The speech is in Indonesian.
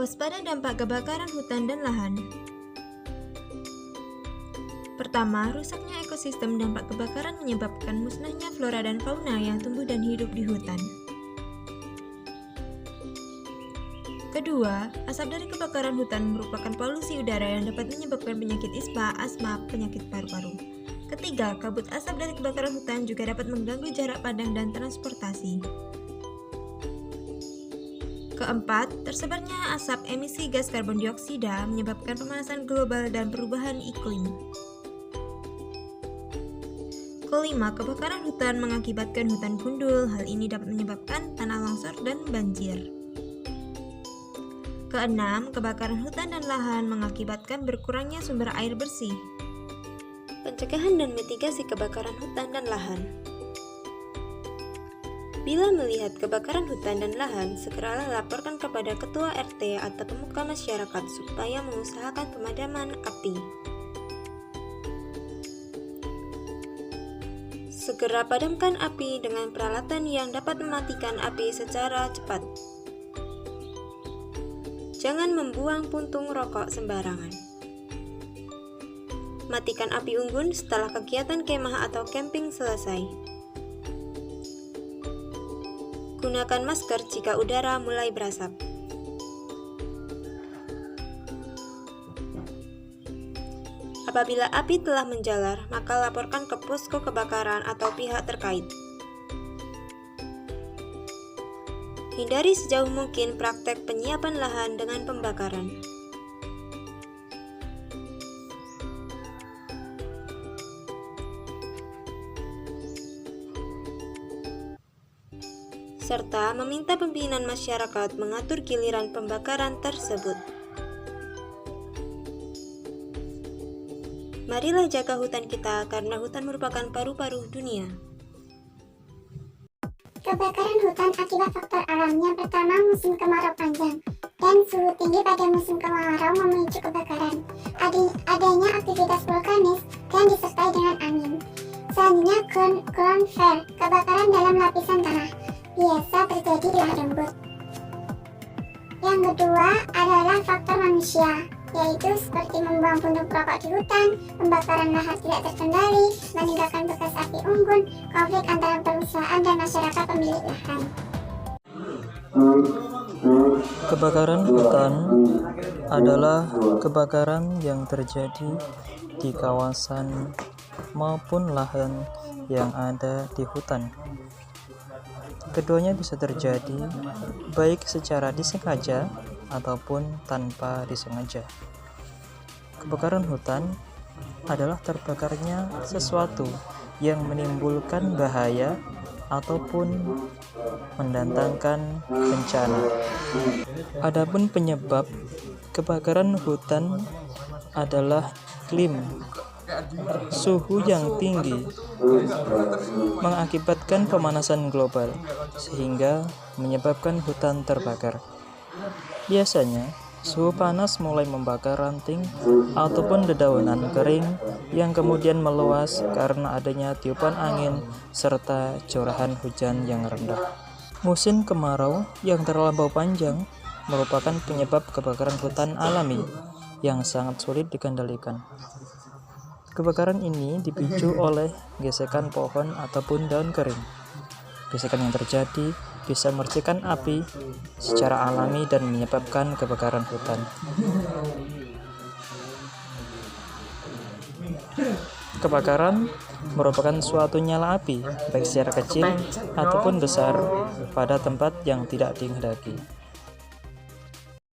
Waspada dampak kebakaran hutan dan lahan. Pertama, rusaknya ekosistem. Dampak kebakaran menyebabkan musnahnya flora dan fauna yang tumbuh dan hidup di hutan. Kedua, asap dari kebakaran hutan merupakan polusi udara yang dapat menyebabkan penyakit ispa, asma, penyakit paru-paru. Ketiga, kabut asap dari kebakaran hutan juga dapat mengganggu jarak pandang dan transportasi. Keempat, tersebarnya asap emisi gas karbon dioksida menyebabkan pemanasan global dan perubahan iklim. Kelima, kebakaran hutan mengakibatkan hutan gundul. Hal ini dapat menyebabkan tanah longsor dan banjir. Keenam, kebakaran hutan dan lahan mengakibatkan berkurangnya sumber air bersih. Pencegahan dan mitigasi kebakaran hutan dan lahan. Bila melihat kebakaran hutan dan lahan, segeralah laporkan kepada ketua RT atau pemuka masyarakat supaya mengusahakan pemadaman api. Segera padamkan api dengan peralatan yang dapat mematikan api secara cepat. Jangan membuang puntung rokok sembarangan. Matikan api unggun setelah kegiatan kemah atau camping selesai. Gunakan masker jika udara mulai berasap. Apabila api telah menjalar, maka laporkan ke posko kebakaran atau pihak terkait. Hindari sejauh mungkin praktek penyiapan lahan dengan pembakaran. Serta meminta pimpinan masyarakat mengatur giliran pembakaran tersebut. Marilah jaga hutan kita karena hutan merupakan paru-paru dunia. Kebakaran hutan akibat faktor alam. Yang pertama, musim kemarau panjang dan suhu tinggi pada musim kemarau memicu kebakaran. Adanya aktivitas vulkanis dan disertai dengan angin. Selanjutnya, ground fair, kebakaran dalam lapisan tanah, biasa terjadi di lahan gambut. Yang kedua adalah faktor manusia, yaitu seperti membuang puntung rokok di hutan, pembakaran lahan tidak terkendali, meninggalkan bekas api unggun, konflik antara perusahaan dan masyarakat pemilik lahan. Kebakaran hutan adalah kebakaran yang terjadi di kawasan maupun lahan yang ada di hutan. Keduanya bisa terjadi baik secara disengaja ataupun tanpa disengaja. Kebakaran hutan adalah terbakarnya sesuatu yang menimbulkan bahaya ataupun mendatangkan bencana. Adapun penyebab kebakaran hutan adalah iklim. Suhu yang tinggi mengakibatkan pemanasan global sehingga menyebabkan hutan terbakar. Biasanya, suhu panas mulai membakar ranting ataupun dedaunan kering yang kemudian meluas karena adanya tiupan angin serta curahan hujan yang rendah. Musim kemarau yang terlampau panjang merupakan penyebab kebakaran hutan alami yang sangat sulit dikendalikan. Kebakaran ini dipicu oleh gesekan pohon ataupun daun kering. Gesekan yang terjadi bisa mercikan api secara alami dan menyebabkan kebakaran hutan. Kebakaran merupakan suatu nyala api, baik secara kecil ataupun besar, pada tempat yang tidak dikehendaki.